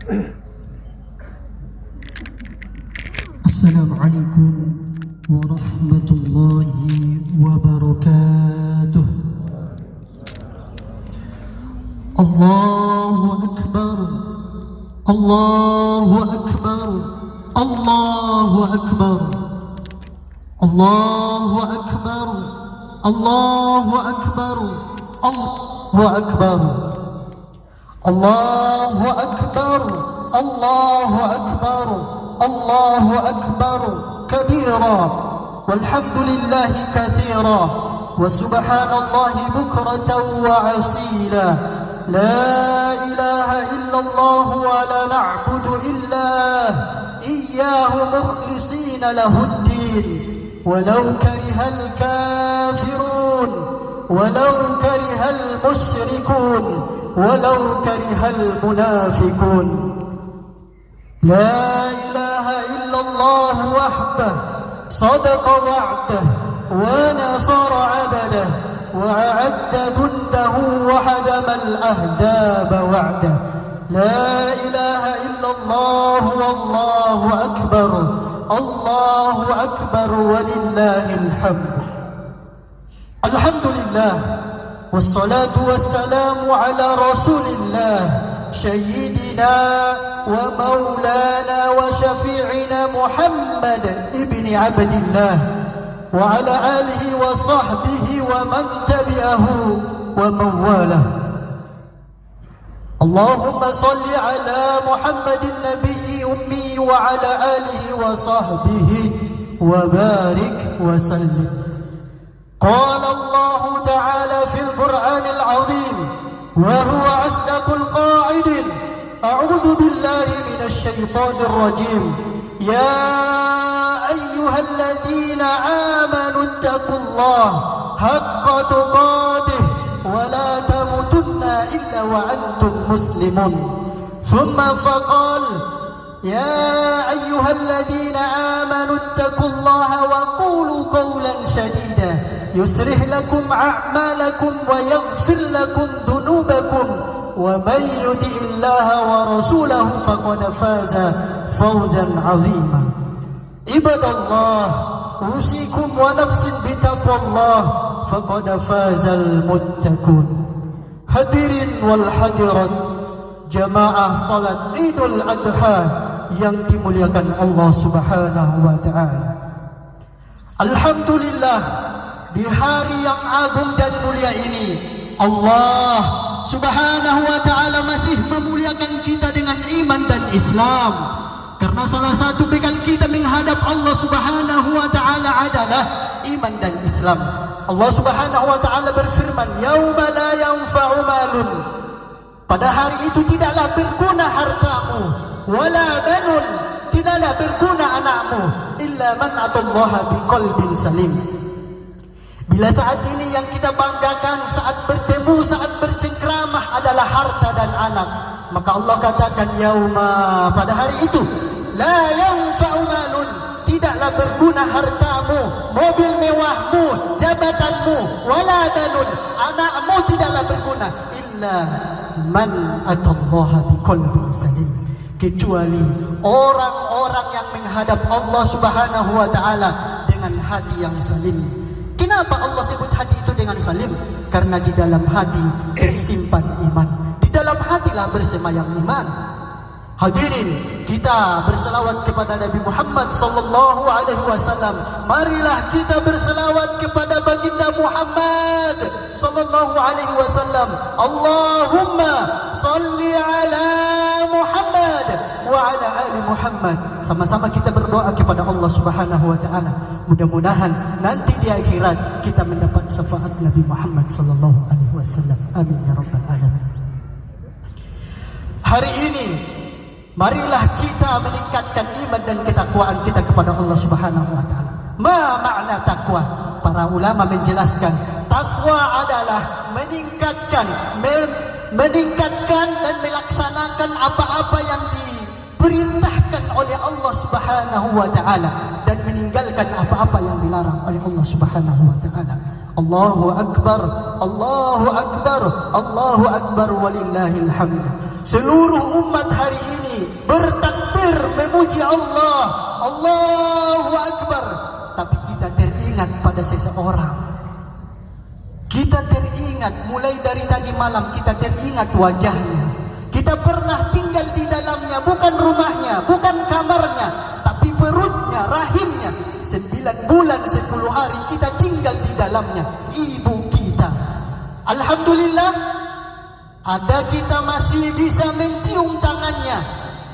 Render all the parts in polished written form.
Assalamualaikum warahmatullahi wabarakatuh. Allahu Akbar, Allahu Akbar, Allahu Akbar, Allahu Akbar, Allahu Akbar, Allahu Akbar, Allahu Akbar, Allahu Akbar, Allahu Akbar kabira, walhamdulillahi kathira, wa subhanallahi bukratan wa asila. La ilaha illallah wa la na'budu illah iyyahu mukhlisina lahuddin walau karihal kafirun walau karihal musyrikun walau karihal munafikun. La ilaha illallah wahdah sadaqa wa'dah wa nasara 'abdah wa a'adda jundahu wa hadama al-ahzaba wa'dah. La ilaha illallah wallahu akbar, Allahu akbar walillahil hamd. Alhamdulillah wassalatu wassalamu ala rasulillah sayyidina wa maulana wa syafi'ina Muhammad ibni Abdillah wa ala alihi wa sahbihi wa man tabi'ahu wa mawalah. Allahumma salli ala Muhammadin nabiyyi ummi wa ala alihi wa sahbihi wa barik wa sallim. Qala Allah ta'ala fil Qur'anil 'azim wa huwa asdaqul qa'idin. A'udzu billahi minasy syaithanir rajim. Ya ayyuhalladzina amanu taqullaha haqqa tuqatih wa la tamutunna illa wa antum muslimun. Thumma faqala ya ayyuhalladzina amanu taqullaha wa qulu qawlan sadida yuslih lakum a'malakum wa yaghfir lakum dhunubakum wa man yuti'illaha wa rasulahu faqad faza fawzan 'azima. Ibadallah, usikum wa nafsin bitaqwallah faqad fazal muttaqun. Hadirin wal hadirat, jamaah salat Idul Adha yang dimuliakan Allah Subhanahu wa taala. Alhamdulillah, di hari yang agung dan mulia ini Allah Subhanahu wa ta'ala masih memuliakan kita dengan iman dan Islam. Karena salah satu bekal kita menghadap Allah Subhanahu wa ta'ala adalah iman dan Islam. Allah Subhanahu wa ta'ala berfirman, yauma la yanfa'u malun, pada hari itu tidaklah berguna hartamu, wala banun, tidaklah berguna anakmu, illa man atallaha biqalbin salim. Bila saat ini yang kita banggakan saat bertemu, saat bercengkramah adalah harta dan anak, maka Allah katakan yauma, pada hari itu la yanfa'u malun, tidaklah berguna hartamu, mobil mewahmu, jabatanmu, wala banun, anakmu tidaklah berguna, illa man atallaha biqalbin salim, kecuali orang-orang yang menghadap Allah Subhanahu wa ta'ala dengan hati yang salim. Kenapa Allah sebut hati itu dengan salim? Karena di dalam hati tersimpan iman, di dalam hatilah bersemayam iman. Hadirin, kita berselawat kepada Nabi Muhammad sallallahu alaihi wasallam. Marilah kita berselawat kepada baginda Muhammad sallallahu alaihi wasallam. Allahumma salli ala Muhammad wa ala ali Muhammad. Sama-sama kita berdoa kepada Allah Subhanahu wa taala. Mudah-mudahan nanti di akhirat kita mendapat syafaat Nabi Muhammad sallallahu alaihi wasallam. Amin ya rabbal alamin. Hari ini marilah kita meningkatkan iman dan ketakwaan kita kepada Allah Subhanahu wa taala. Ma makna takwa? Para ulama menjelaskan, takwa adalah meningkatkan dan melaksanakan apa-apa yang diperintahkan oleh Allah Subhanahu wa taala dan meninggalkan apa-apa yang dilarang oleh Allah Subhanahu wa taala. Allahu akbar, Allahu akbar, Allahu akbar walillahil hamd. Seluruh umat hari ini bertakbir memuji Allah, Allahu Akbar, tapi kita teringat pada seseorang. Kita teringat mulai dari tadi malam, kita teringat wajahnya. Kita pernah tinggal di dalamnya, bukan rumahnya, bukan kamarnya, tapi perutnya, rahimnya. 9 bulan 10 hari kita tinggal di dalamnya, ibu kita. Alhamdulillah, ada kita masih bisa mencium tangannya,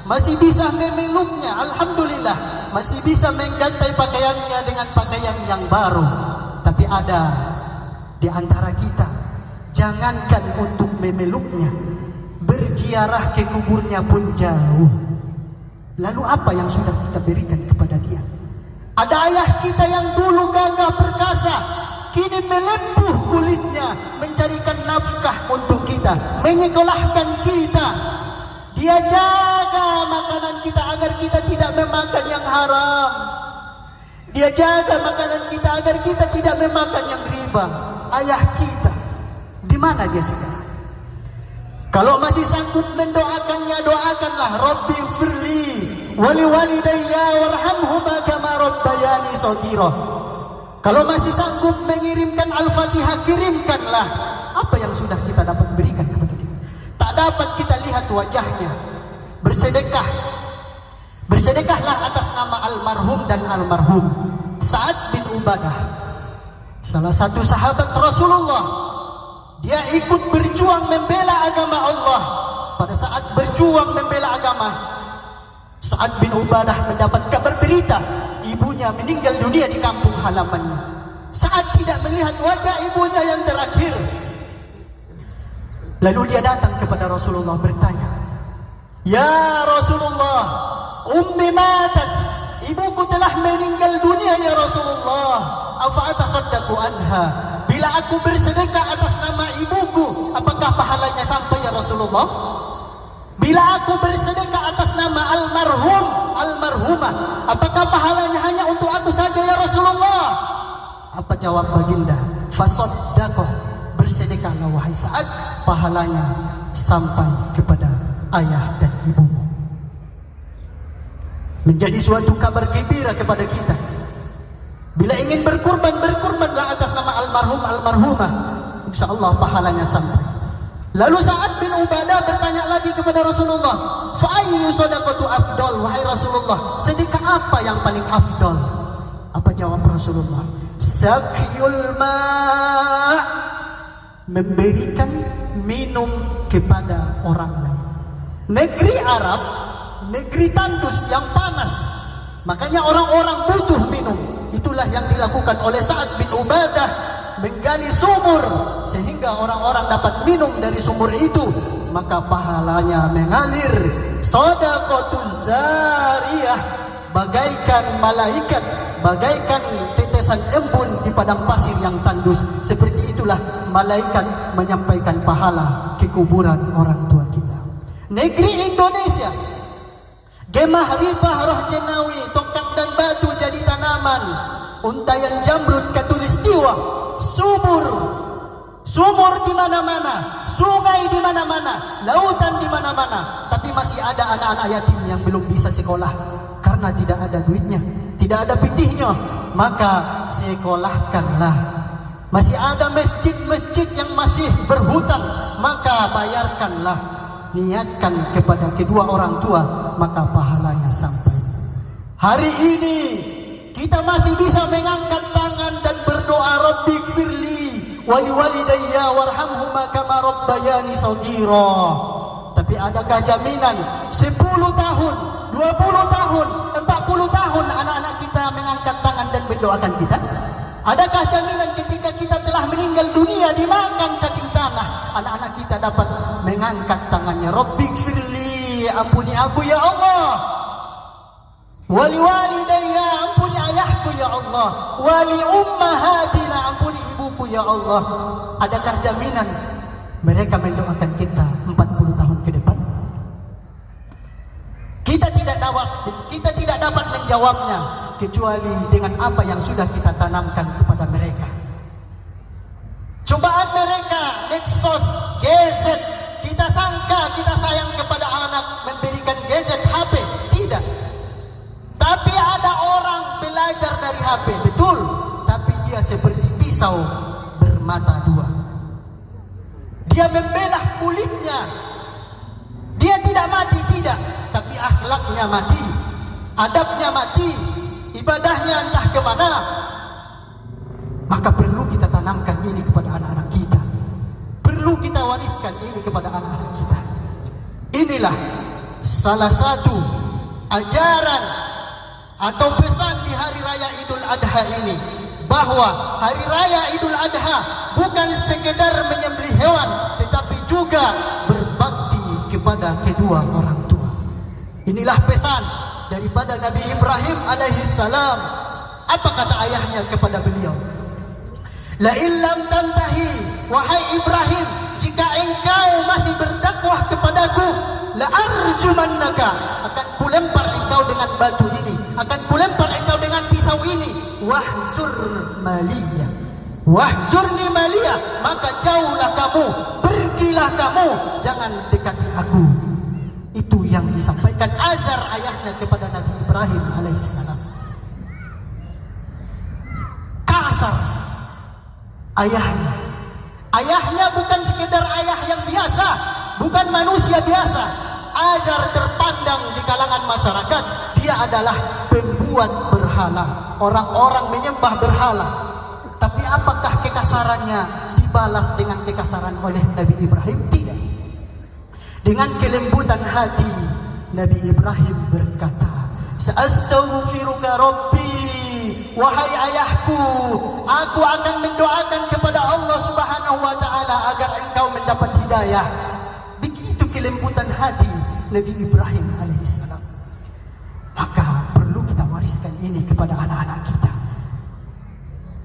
masih bisa memeluknya. Alhamdulillah, masih bisa mengganti pakaiannya dengan pakaian yang baru. Tapi ada di antara kita, jangankan untuk memeluknya, berziarah ke kuburnya pun jauh. Lalu apa yang sudah kita berikan kepada dia? Ada ayah kita yang dulu gagah perkasa, kini melepuh kulitnya, mencarikan nafkah untuk kita, menyekolahkan kita. Dia jaga makanan kita agar kita tidak memakan yang haram. Dia jaga makanan kita agar kita tidak memakan yang riba. Ayah kita, di mana dia sekarang? Kalau masih sanggup mendoakannya, doakanlah. Rabbi firli wali walidayya warhamhuma kama rabbayani shaghira. Kalau masih sanggup mengirimkan Al-Fatihah, kirimkanlah. Apa yang sudah kita dapat berikan kepada dia? Tak dapat kita lihat wajahnya. Bersedekah, bersedekahlah atas nama almarhum dan almarhum. Sa'ad bin Ubadah, salah satu sahabat Rasulullah. Dia ikut berjuang membela agama Allah. Pada saat berjuang membela agama, Sa'ad bin Ubadah mendapat kabar berita ibunya meninggal dunia di kampung halamannya. Sa'ad tidak melihat wajah ibunya yang terakhir. Lalu dia datang kepada Rasulullah bertanya, "Ya Rasulullah, ummi matat, ibuku telah meninggal dunia ya Rasulullah. Afa atasaddaqu anha? Bila aku bersedekah atas nama ibuku, apakah pahalanya sampai ya Rasulullah? Bila aku bersedekah atas nama almarhum, almarhumah, apakah pahalanya hanya untuk aku saja ya Rasulullah?" Apa jawab baginda? Fasaddaqah, bersedekahlah wahai Sa'ad, pahalanya sampai kepada ayah dan ibumu. Menjadi suatu kabar gembira kepada kita. Bila ingin berkurban, berkurbanlah atas nama almarhum, almarhumah, insyaallah pahalanya sampai. Lalu Sa'ad bin Ubadah bertanya lagi kepada Rasulullah, "Fa ayyu shadaqatu afdal?" Wahai Rasulullah, sedekah apa yang paling afdal? Apa jawab Rasulullah? Sakyul ma', memberikan minum kepada orang lain. Negeri Arab, negeri tandus yang panas, makanya orang-orang butuh minum. Itulah yang dilakukan oleh Sa'ad bin Ubadah, menggali sumur sehingga orang-orang dapat minum dari sumur itu, maka pahalanya mengalir. Shadaqatuz zariyah, bagaikan malaikat, bagaikan tetesan embun di padang pasir yang tandus. Seperti itulah malaikat menyampaikan pahala ke kuburan orang tua kita. Negeri Indonesia, gemah ribah roh jenawi, tongkat dan batu jadi tanaman, untayan jamrud katulistiwa, sumur di mana-mana, sungai di mana-mana, lautan di mana-mana. Tapi masih ada anak-anak yatim yang belum bisa sekolah karena tidak ada duitnya, tidak ada pitihnya. Maka sekolahkanlah. Masih ada masjid-masjid yang masih berhutang, maka bayarkanlah. Niatkan kepada kedua orang tua, maka pahalanya sampai. Hari ini kita masih bisa mengangkat tangan dan berdoa, Rabbighfirli wali walidayya warhamhuma kama rabbayani shaghira. Tapi adakah jaminan 10 tahun, 20 tahun, 40 tahun anak-anak kita mengangkat tangan dan mendoakan kita? Adakah jaminan ketika kita telah meninggal dunia dimakan cacing tanah, anak-anak kita dapat mengangkat tangannya, Rabbighfirli, ampuni aku ya Allah, wali walidayya, ampuni ayahku ya Allah, wali ummahatina, ampuni ibuku ya Allah. Adakah jaminan mereka mendoakan kita 40 tahun ke depan? Kita tidak dapat menjawabnya kecuali dengan apa yang sudah kita tanamkan kepada mereka. Cobaan mereka, medsos, gadget, kita sangka kita sayang kepada anak, memberikan gadget HP, tidak. Tapi ada orang belajar dari HP, betul. Tapi dia seperti pisau bermata dua. Dia membelah kulitnya. Dia tidak mati, tidak. Tapi akhlaknya mati, adabnya mati, ibadahnya entah kemana. Maka perlu kita tanamkan ini kepada anak-anak kita. Perlu kita wariskan ini kepada anak-anak kita. Inilah salah satu ajaran atau pesan di Hari Raya Idul Adha ini, bahwa Hari Raya Idul Adha bukan sekedar menyembelih hewan, tetapi juga berbakti kepada kedua orang tua. Inilah pesan daripada Nabi Ibrahim alaihissalam. Apa kata ayahnya kepada beliau? La illam tantahi, wahai Ibrahim, jika engkau masih berdakwah kepadaku, la arjumannaka, akan kulempar engkau dengan batu ini, akan kulempar engkau dengan pisau ini. Wahzur maliyah, wahzurni maliyah, maka jauhlah kamu, pergilah kamu, jangan dekati aku. Itu yang disampaikan Azar ayahnya kepada Nabi Ibrahim alaihissalam. Kasar ayahnya. Ayahnya bukan sekedar ayah yang biasa, bukan manusia biasa. Azar terpandang di kalangan masyarakat, dia adalah pembuat berhala. Orang-orang menyembah berhala. Tapi apakah kekasarannya dibalas dengan kekasaran oleh Nabi Ibrahim? Tidak. Dengan kelembutan hati, Nabi Ibrahim berkata, Sa'astaghfiruka Rabbi, wahai ayahku, aku akan mendoakan kepada Allah Subhanahu wa ta'ala agar engkau mendapat hidayah. Begitu kelembutan hati Nabi Ibrahim alaihissalam. Maka perlu kita wariskan ini kepada anak-anak kita.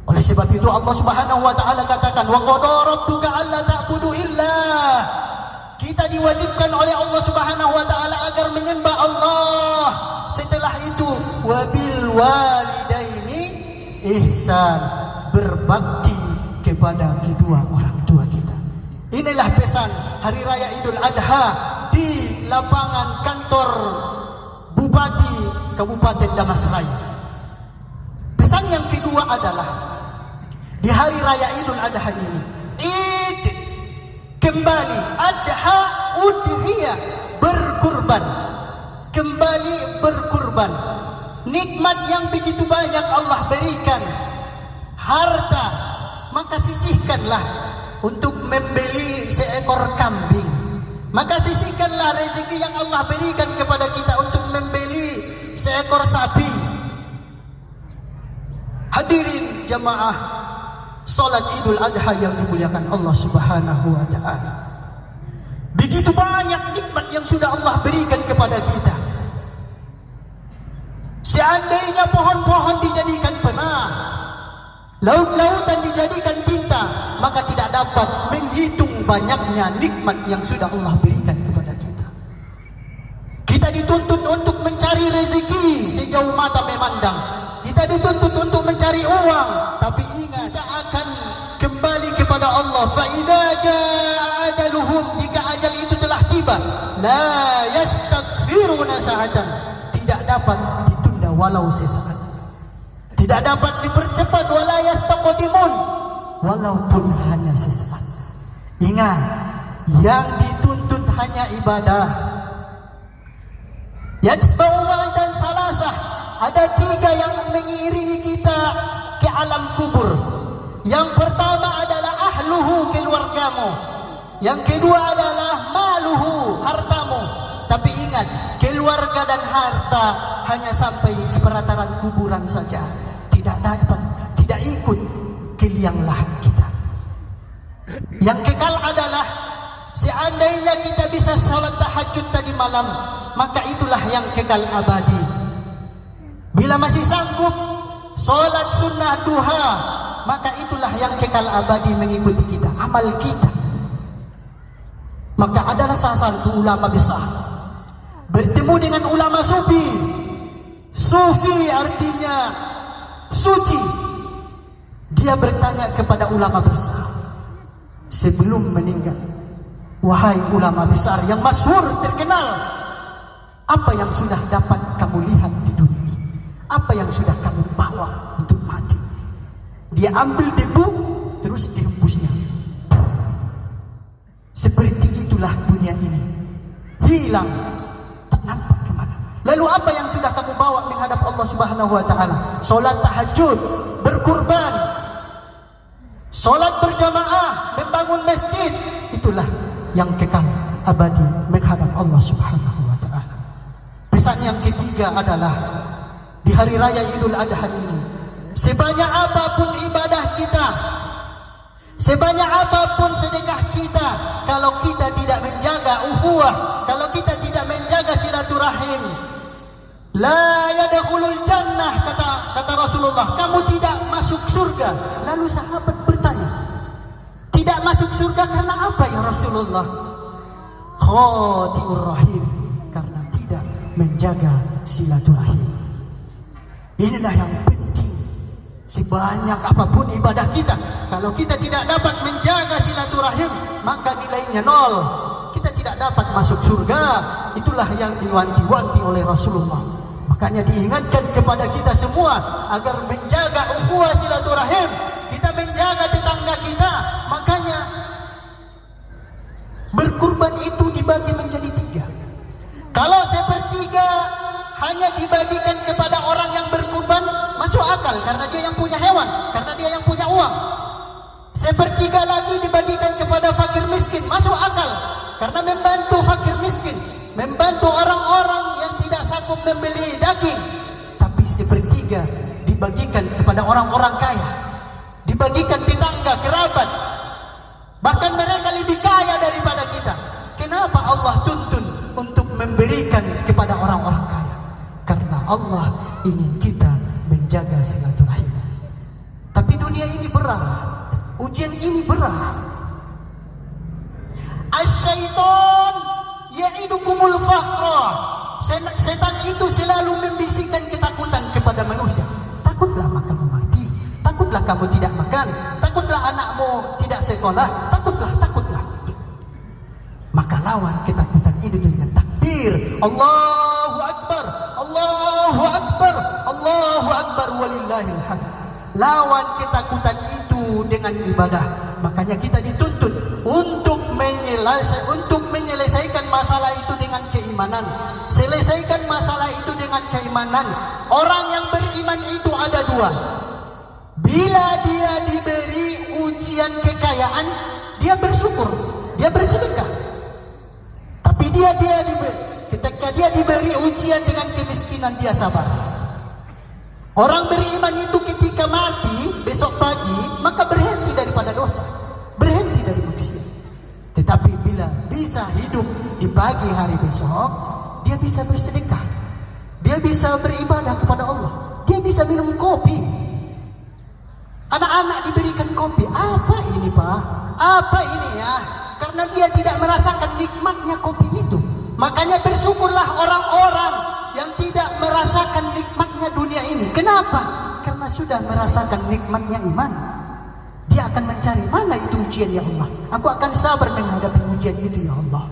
Oleh sebab itu Allah Subhanahu wa ta'ala katakan, wa qada rabbuka alla ta'budu illa, kita diwajibkan oleh Allah Subhanahu wa ta'ala agar menyembah Allah. Setelah itu wabil walidaini ihsan, berbakti kepada kedua orang tua kita. Inilah pesan Hari Raya Idul Adha di lapangan kantor Bupati Kabupaten Damasraya. Pesan yang kedua adalah di Hari Raya Idul Adha ini, Id kembali, Adha udhiyah, berkurban, kembali berkurban. Nikmat yang begitu banyak Allah berikan, harta, maka sisihkanlah untuk membeli seekor kambing. Maka sisihkanlah rezeki yang Allah berikan kepada kita untuk membeli seekor sapi. Hadirin jamaah salat Idul Adha yang dimuliakan Allah Subhanahu wa ta'ala. Begitu banyak nikmat yang sudah Allah berikan kepada kita. Seandainya pohon-pohon dijadikan penah, laut-lautan dijadikan tinta, maka tidak dapat menghitung banyaknya nikmat yang sudah Allah berikan kepada kita. Kita dituntut untuk mencari rezeki sejauh mata memandang. Kita dituntut untuk mencari uang, tapi ingat, kita akan kembali kepada Allah. Fa idza jaa ajaluhum, jika ajal itu telah tiba, la yastaghfiruna sa'atan, tidak dapat ditunda walau sesaat, tidak dapat dipercepat, wala yastaqdimun, walaupun hanya sesaat. Ingat, yang dituntut hanya ibadah. Yatsba'u ma'idan salasah, ada 3 yang mengiringi kita ke alam kubur. Yang pertama adalah ahluhu, keluargamu. Yang kedua adalah maluhu, hartamu. Tapi ingat, keluarga dan harta hanya sampai ke pelataran kuburan saja, tidak dapat, tidak ikut ke liang lahat kita. Yang kekal adalah seandainya kita bisa salat tahajud tadi malam, maka itulah yang kekal abadi. Bila masih sanggup salat sunnah duha, maka itulah yang kekal abadi mengikuti kita, amal kita. Maka adalah salah satu ulama besar bertemu dengan ulama sufi. Sufi artinya suci. Dia bertanya kepada ulama besar sebelum meninggal, wahai ulama besar yang masyhur terkenal, Apa yang sudah dapat kamu lihat di dunia ini? Apa yang sudah kamu bawa untuk mati? Dia ambil debu, terus dihembusnya. Seperti itulah dunia ini. Hilang, tak nampak kemana. Lalu apa yang sudah kamu bawa menghadap Allah Subhanahu wa ta'ala? Solat tahajud, berkurban, solat berjamaah, membangun masjid. Itulah yang kekal abadi menghadap Allah Subhanahu wa ta'ala. Pesan yang ketiga adalah di hari raya Idul Adha ini, sebanyak apapun ibadah kita, sebanyak apapun sedekah kita, kalau kita tidak menjaga ukhuwah, kalau kita tidak menjaga silaturahim, la yadkhulul jannah, kata Rasulullah, kamu tidak masuk surga. Lalu sahabat bertanya, tidak masuk surga karena apa ya Rasulullah? Khati'ur rahim, karena tidak menjaga silaturahim. Inilah yang penting. Sebanyak apapun ibadah kita, kalau kita tidak dapat menjaga silaturahim, maka nilainya nol. Kita tidak dapat masuk surga. Itulah yang diwanti-wanti oleh Rasulullah. Makanya diingatkan kepada kita semua agar menjaga ukhuwah silaturahim, kita menjaga tetangga kita. Makanya berkurban itu dibagi menjadi 3. Kalau sepertiga hanya dibagikan kepada orang yang berkurban, masuk akal karena dia yang punya hewan, karena dia yang punya uang. Sepertiga lagi dibagikan kepada fakir miskin, masuk akal karena membantu fakir miskin, membantu orang-orang yang tidak sanggup membeli daging. Tapi sepertiga dibagikan kepada orang-orang kaya, dibagikan tetangga, kerabat, bahkan mereka lebih kaya daripada kita. Kenapa Allah tuntun untuk memberikan kepada orang-orang kaya? Karena Allah ingin kita menjaga silaturahim. Tapi dunia ini berat, ujian ini berat. Asyaiton ya'idukumul faqra. Setan itu selalu membisikkan ketakutan kepada manusia. Takutlah kamu mati, takutlah kamu tidak makan, takutlah anakmu tidak sekolah, takutlah. Maka lawan ketakutan ini dengan takbir, Allahu Akbar, Allahu Akbar, Allahu Akbar, walillahil hamd. Lawan ketakutan itu dengan ibadah. Makanya kita dituntut untuk menyelesaikan masalah itu dengan keimanan. Selesaikan masalah itu dengan keimanan. Orang yang beriman itu ada 2. Bila dia diberi ujian kekayaan, dia bersyukur, dia bersedekah. Tapi ketika dia diberi ujian dengan kemiskinan, dia sabar. Orang beriman itu ketika mati besok pagi, maka berhenti daripada dosa, berhenti dari maksiat. Tetapi bila bisa hidup di pagi hari besok, dia bisa bersedekah, dia bisa beribadah kepada Allah, dia bisa minum kopi. Anak-anak diberikan kopi, apa ini Pak? Apa ini ya? Karena dia tidak merasakan nikmatnya kopi itu. Makanya bersyukurlah orang-orang yang tidak merasakan nikmatnya dunia ini. Kenapa? Karena sudah merasakan nikmatnya iman. Dia akan mencari, mana itu ujian ya Allah, aku akan sabar menghadapi ujian itu ya Allah.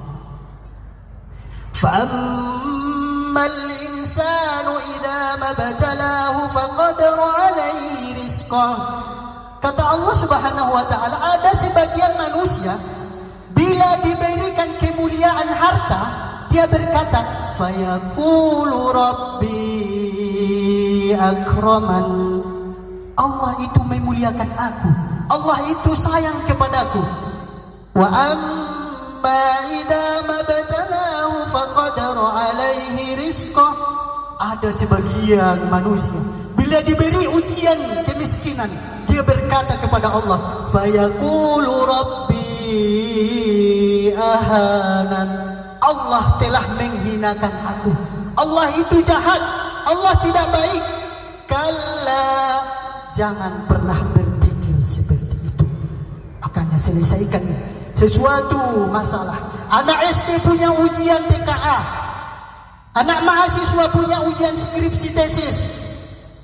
Fa'ammal insanu idza mabtalahu faqadara alaihi rizqah. Kata Allah Subhanahu wa ta'ala, ada sebagian manusia bila diberikan kemuliaan harta, dia berkata, fayaqulu rabbi akraman. Allah itu memuliakan aku, Allah itu sayang kepadaku. Wa amma idza mabtalahu faqadara alaihi rizqah. Ada sebagian manusia bila diberi ujian kemiskinan, dia berkata kepada Allah, fayaqulu rabbi ahanan. Allah telah menghinakan aku, Allah itu jahat, Allah tidak baik. Kalla, jangan pernah berpikir seperti itu. Makanya selesaikan sesuatu masalah. Anak SD punya ujian TKA, anak mahasiswa punya ujian skripsi tesis,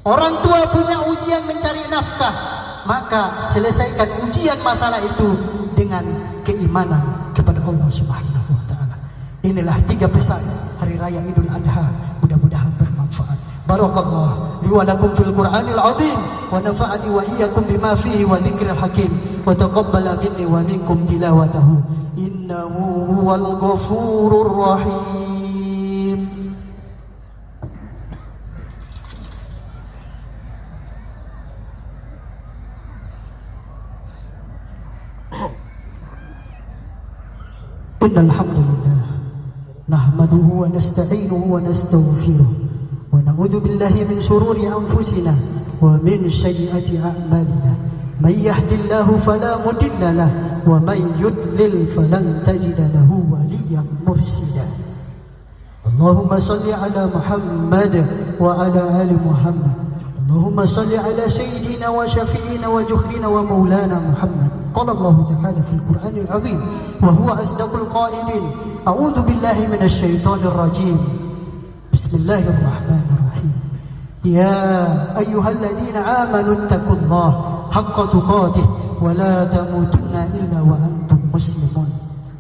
orang tua punya ujian mencari nafkah. Maka selesaikan ujian masalah itu dengan keimanan kepada Allah Subhanahu wa ta'ala. Inilah 3 pesan hari Raya Idul Adha. Mudah-mudahan bermanfaat. Barakallah li wa lakum fil Qur'anil azim wa nafa'ani wa iyyakum bima fihi wa dzikril hakim wa taqabbala minni wa minkum tilawatahu innahu huwal ghafurur rahim. Innal hamdalillah nahmaduhu wa nasta'inuhu wa nastaghfiruh wa na'udzu billahi min shururi anfusina wa min sayyiati a'malina may yahdihillahu fala mudilla lahu wa may yudlil falan tajida lahu waliyyan murshida. Allahumma shalli ala Muhammad wa ala ali Muhammad. Allahumma shalli ala sayyidina wa syafi'ina wa juhrina wa maulana Muhammad. Qala Allah Ta'ala fil Qur'anil azim wa huwa asdaqul qailin. A'udzu billahi minasy syaithanir rajim. Bismillahirrahmanirrahim. Ya ayyuhalladzina amanu taqullaha haqqa tuqatih wa la tamutunna illa wa antum muslimun.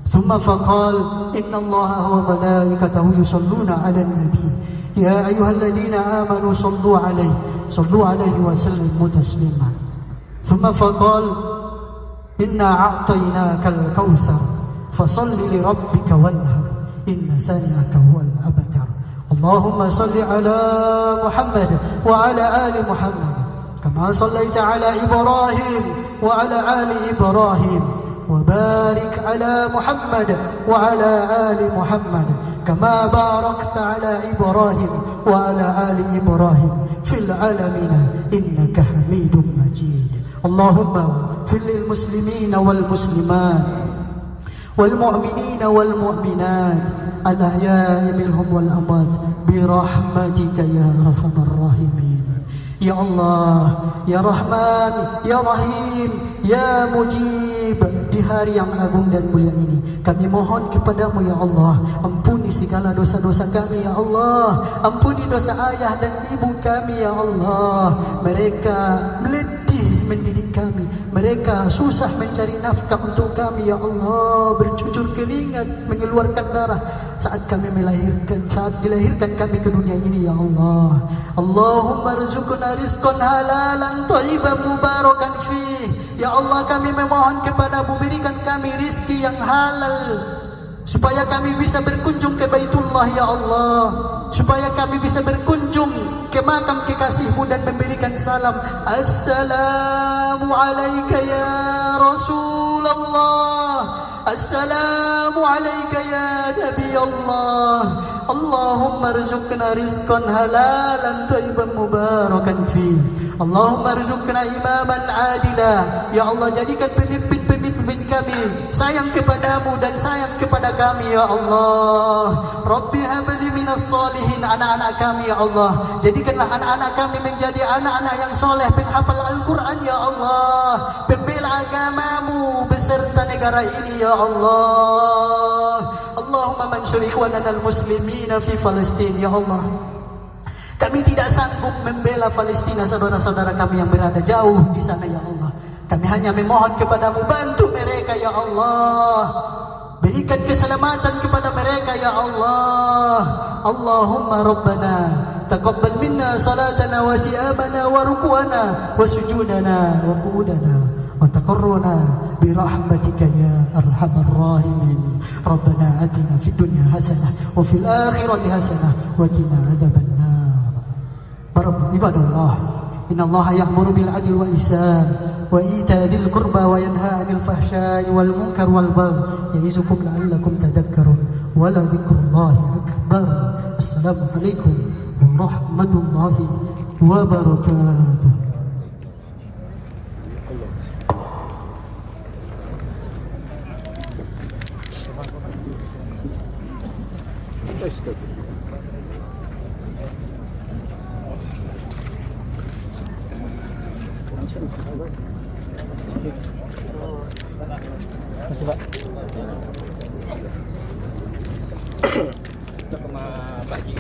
Thumma faqala innallaha wa malaikatahu yusalluna 'alan nabi. Ya ayyuhalladzina amanu sallu 'alaihi wa sallimu taslima. Thumma faqala inna a'tainakal kautsar fasalli li rabbika wanhar inna sani'aka huwal abtar. Allahumma salli ala Muhammad wa ala ali Muhammad kama sallaita ala Ibrahim wa ala ali Ibrahim wa barik ala Muhammad wa ala ali Muhammad kama barakta ala Ibrahim wa ala ali Ibrahim fil alamin innaka Hamidum Majid. Allahumma اغفر للمسلمين والمسلمات والمؤمنين والمؤمنات الأحياء منهم والأموات برحمتك يا أرحم الراحمين. Ya Allah, Ya Rahman, Ya Rahim, Ya Mujib. Di hari yang agung dan mulia ini kami mohon kepadamu ya Allah, ampuni segala dosa-dosa kami ya Allah, ampuni dosa ayah dan ibu kami ya Allah. Mereka meletih mendidik kami, mereka susah mencari nafkah untuk kami ya Allah, bercucur keringat, mengeluarkan darah saat dilahirkan kami ke dunia ini ya Allah. Allahumma rizqna rizqan halalan thayyiban mubarakan fih. Ya Allah, kami memohon kepadamu, berikan kami rizki yang halal supaya kami bisa berkunjung ke Baitullah ya Allah, supaya kami bisa berkunjung ke makam kekasihmu dan memberikan salam. Assalamu alayka ya Rasulullah, assalamu alayka ya Nabi Allah. Allahumma rizqna rizqan halalan thayyiban mubarakan fi. Allahumma rizqna imaman adila. Ya Allah, jadikan pemimpin kami sayang kepadamu dan sayang kepada kami ya Allah. Rabbi habli minas solihin, anak-anak kami ya Allah, jadikanlah anak-anak kami menjadi anak-anak yang soleh, penghafal Al-Quran ya Allah, pembela agamamu beserta negara ini ya Allah. Allahumma mansur ikhwanana al-muslimina fi Palestin ya Allah. Kami tidak sanggup membela Palestina, saudara-saudara kami yang berada jauh di sana ya Allah. Kami hanya memohon kepadamu, bantu mereka ya Allah, berikan keselamatan kepada mereka ya Allah. Allahumma rabbana taqabbal minna salatana wa siyamana wa ruku'ana wa sujudana wa qu'udana wa taqarruna bi rahmatika ya arhamar rahimin. Rabbana atina fid dunya hasanah wa fil akhirati hasanah wa qina adzabannar. Para ibadallah, innallaha ya'muru bil adli wal ihsan wa ita'i dzil qurba wa yanha 'anil fahsya'i wal munkar wal baghi ya'izukum la'allakum tadhakkarun wa la dzikrullahi akbar. Assalamu alaikum warahmatullahi wabarakatuh. Masih Pak. Pagi.